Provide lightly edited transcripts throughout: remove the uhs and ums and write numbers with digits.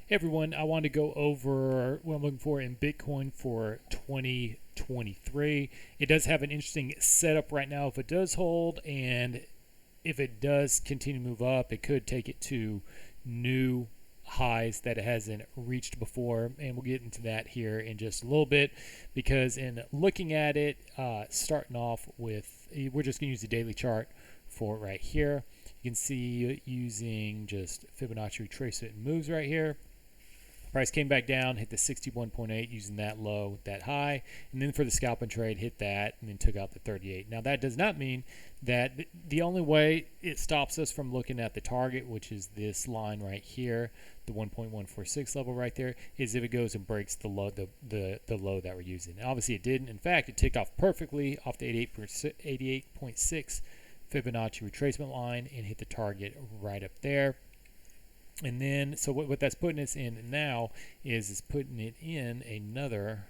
Hey everyone, I wanted to go over what I'm looking for in Bitcoin for 2023. It does have an interesting setup right now if it does hold, and if it does continue to move up, it could take it to new highs that it hasn't reached before, and we'll get into that here in just a little bit. Because in looking at it, starting off with, we're just going to use the daily chart for right here. You can see using just Fibonacci retracement moves right here. Price came back down, hit the 61.8 using that low, that high, and then for the scalping trade, hit that, and then took out the 38. Now, that does not mean that the only way it stops us from looking at the target, which is this line right here, the 1.146 level right there, is if it goes and breaks the low, the low that we're using. And obviously, it didn't. In fact, it ticked off perfectly off the 88.6 Fibonacci retracement line and hit the target right up there. And then, so what that's putting us in now is putting it in another,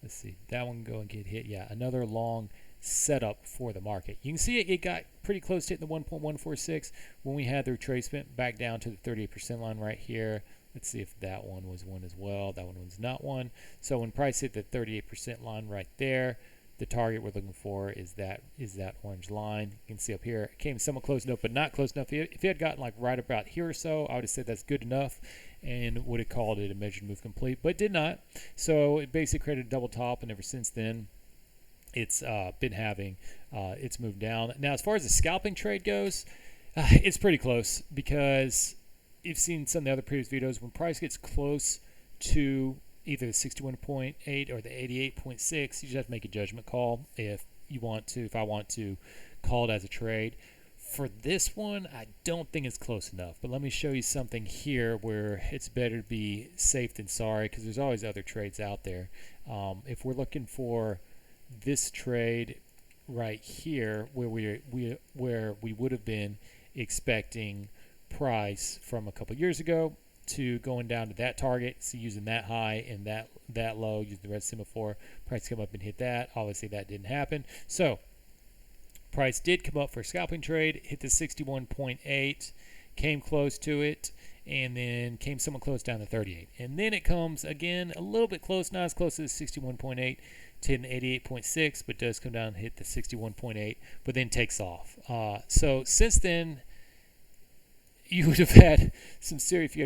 let's see, that one go and get hit. Yeah, another long setup for the market. You can see it got pretty close to hitting the 1.146 when we had the retracement back down to the 38% line right here. Let's see if that one was one as well. That one was not one. So when price hit the 38% line right there, the target we're looking for is that orange line. You can see up here, it came somewhat close enough, but not close enough. If it had gotten like right about here or so, I would have said that's good enough and would have called it a measured move complete, but did not. So it basically created a double top, and ever since then, it's been having, it's moved down. Now, as far as the scalping trade goes, it's pretty close because you've seen some of the other previous videos. When price gets close to either the 61.8 or the 88.6, you just have to make a judgment call if I want to call it as a trade. For this one, I don't think it's close enough, but let me show you something here where it's better to be safe than sorry, because there's always other trades out there. If we're looking for this trade right here, where we would have been expecting price from a couple years ago to going down to that target, so using that high and that low, using the red semaphore, price come up and hit that. Obviously that didn't happen. So price did come up for a scalping trade, hit the 61.8, came close to it, and then came somewhat close down to 38. And then it comes again a little bit close, not as close to the 61.8 to hit an 88.6, but does come down and hit the 61.8, but then takes off. So since then, you would have had some serious if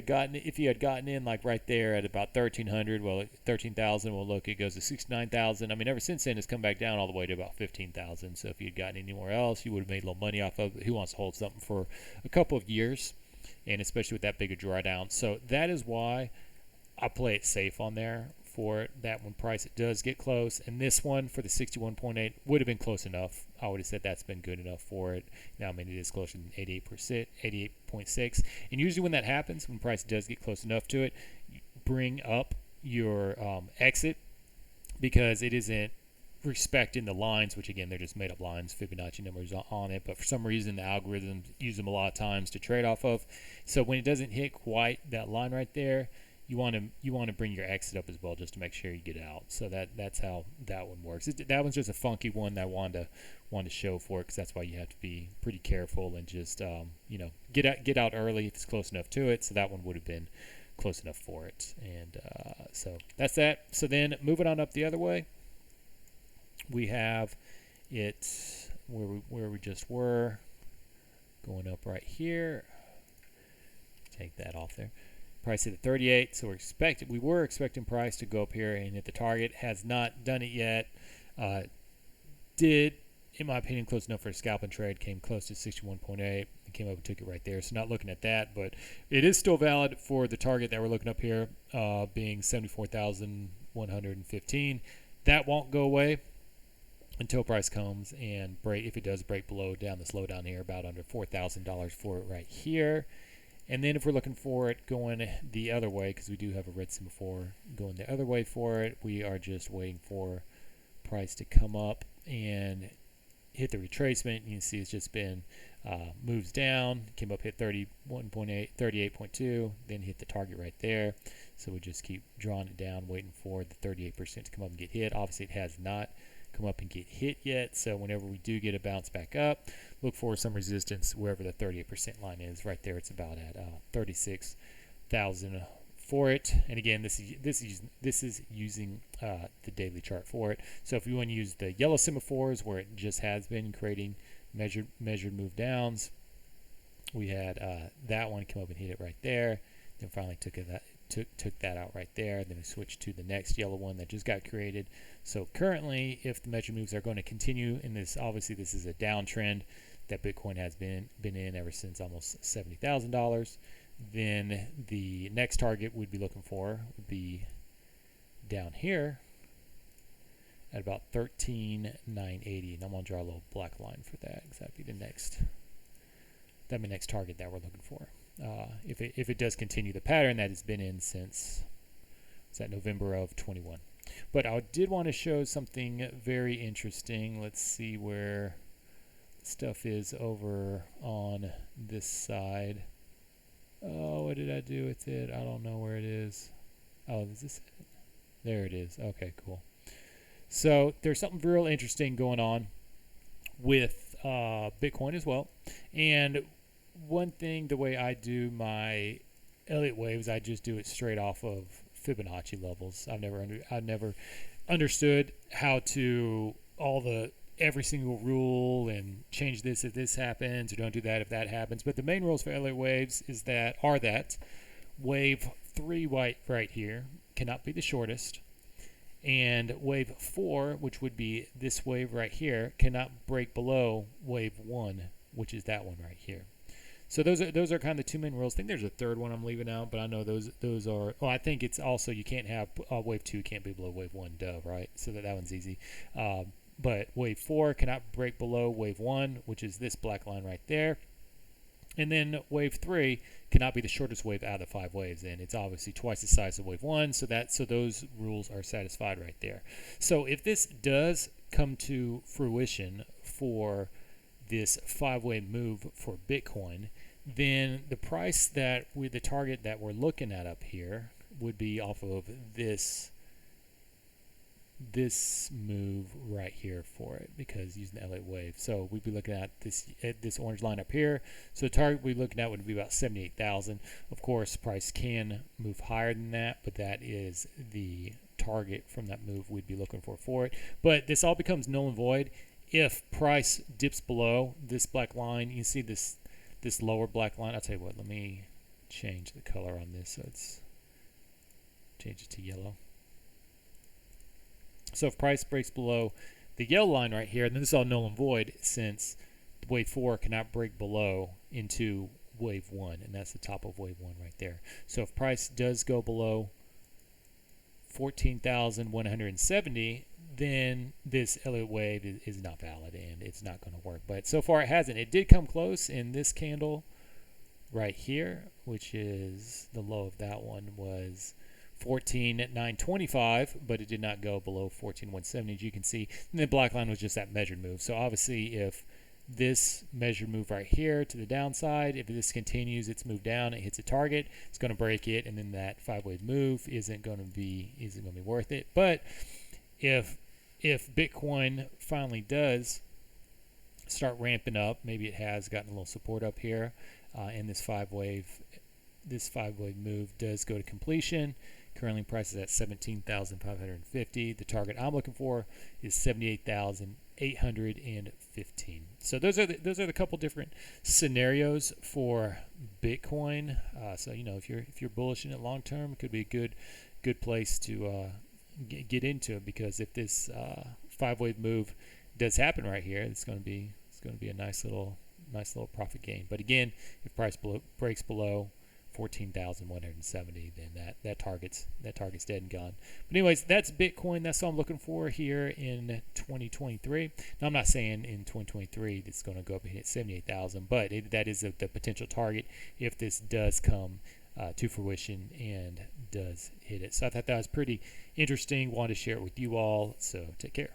you had gotten in like right there at about 1,300. Well, 13,000. Well, look, it goes to 69,000. I mean, ever since then, it's come back down all the way to about 15,000. So if you had gotten anywhere else, you would have made a little money off of it. Who wants to hold something for a couple of years, and especially with that big a drawdown? So that is why I play it safe on there for that one price. It does get close, and this one for the 61.8 would have been close enough. I would have said that's been good enough for it. Now, I mean, it is closer than 88%, 88.6. And usually when that happens, when price does get close enough to it, bring up your exit, because it isn't respecting the lines, which again, they're just made up lines, Fibonacci numbers on it, but for some reason the algorithms use them a lot of times to trade off of. So when it doesn't hit quite that line right there, you want to bring your exit up as well, just to make sure you get out. So that's how that one works. That one's just a funky one that I wanted to show for it, because that's why you have to be pretty careful and just get out early if it's close enough to it. So that one would have been close enough for it, and so that's that. So then moving on up the other way, we have it where we just were, going up right here. Take that off there. Price hit at 38, so we were expecting price to go up here and hit the target. Has not done it yet. Did, in my opinion, close enough for a scalping trade. Came close to 61.8 and came up and took it right there. So not looking at that, but it is still valid for the target that we're looking up here, being 74,115. That won't go away until price comes and break. If it does break below down the slowdown here, about under $4,000 for it right here. And then if we're looking for it going the other way, because we do have a red semaphore going the other way for it, we are just waiting for price to come up and hit the retracement. You can see it's just been moves down, came up, hit 31.8, 38.2, then hit the target right there. So we just keep drawing it down, waiting for the 38% to come up and get hit. Obviously, it has not come up and get hit yet. So whenever we do get a bounce back up, look for some resistance wherever the 38% line is. Right there, it's about at 36 78,000 for it. And again, this is using the daily chart for it. So if you want to use the yellow semaphores where it just has been creating measured move downs, we had that one come up and hit it right there, then finally took that out right there. Then we switched to the next yellow one that just got created. So currently, if the measured moves are going to continue in this, obviously this is a downtrend that Bitcoin has been in ever since almost $70,000. Then the next target we'd be looking for would be down here at about 13,980, and I'm gonna draw a little black line for that because that'd be the next target that we're looking for. If it does continue the pattern that it's been in since November of 21. But I did want to show something very interesting. Let's see where stuff is over on this side. Oh, what did I do with it? I don't know where it is. Oh, is this it? There it is. Okay, cool. So there's something real interesting going on with Bitcoin as well. And one thing, the way I do my Elliott waves, I just do it straight off of Fibonacci levels. I've never understood how to every single rule and change this if this happens, or don't do that if that happens. But the main rules for Elliott waves are that wave 3 right here cannot be the shortest, and wave 4, which would be this wave right here, cannot break below wave 1, which is that one right here. So those are kind of the two main rules. I think there's a third one I'm leaving out, but I know those are. Oh, I think it's also you can't have wave 2 can't be below wave 1, right? So that one's easy. But wave 4 cannot break below wave 1, which is this black line right there. And then wave 3 cannot be the shortest wave out of the 5 waves, and it's obviously twice the size of wave 1. So those rules are satisfied right there. So if this does come to fruition for this 5-wave move for Bitcoin, then the price the target that we're looking at up here would be off of this move right here for it, because using the Elliott wave. So we'd be looking at this orange line up here. So the target we're looking at would be about 78,000. Of course, price can move higher than that, but that is the target from that move we'd be looking for it. But this all becomes null and void if price dips below this black line. You see this lower black line. I'll tell you what, let me change the color on this so it's change it to yellow. So if price breaks below the yellow line right here, then this is all null and void, since wave 4 cannot break below into wave 1, and that's the top of wave 1 right there. So if price does go below 14,170, then this Elliott wave is not valid and it's not going to work. But so far it hasn't. It did come close in this candle right here, which is the low of that one was 14,925, but it did not go below 14,170, as you can see. And the black line was just that measured move. So obviously if this measured move right here to the downside, if this continues its move down, it hits a target, it's going to break it, and then that 5-wave move isn't going to be worth it. But if Bitcoin finally does start ramping up, maybe it has gotten a little support up here, and this 5-wave move does go to completion. Currently price is at 17,550. The target I'm looking for is 78,815. So those are the couple different scenarios for Bitcoin. So if you're bullish in it long term, it could be a good place to get into it, because if this 5-wave move does happen right here, it's going to be a nice little profit gain. But again, if price breaks below 14,170, then that target's dead and gone. But anyways, that's Bitcoin. That's all I'm looking for here in 2023. Now, I'm not saying in 2023 it's going to go up and hit 78,000, but that is the potential target if this does come to fruition and does hit it. So I thought that was pretty interesting. Wanted to share it with you all. So take care.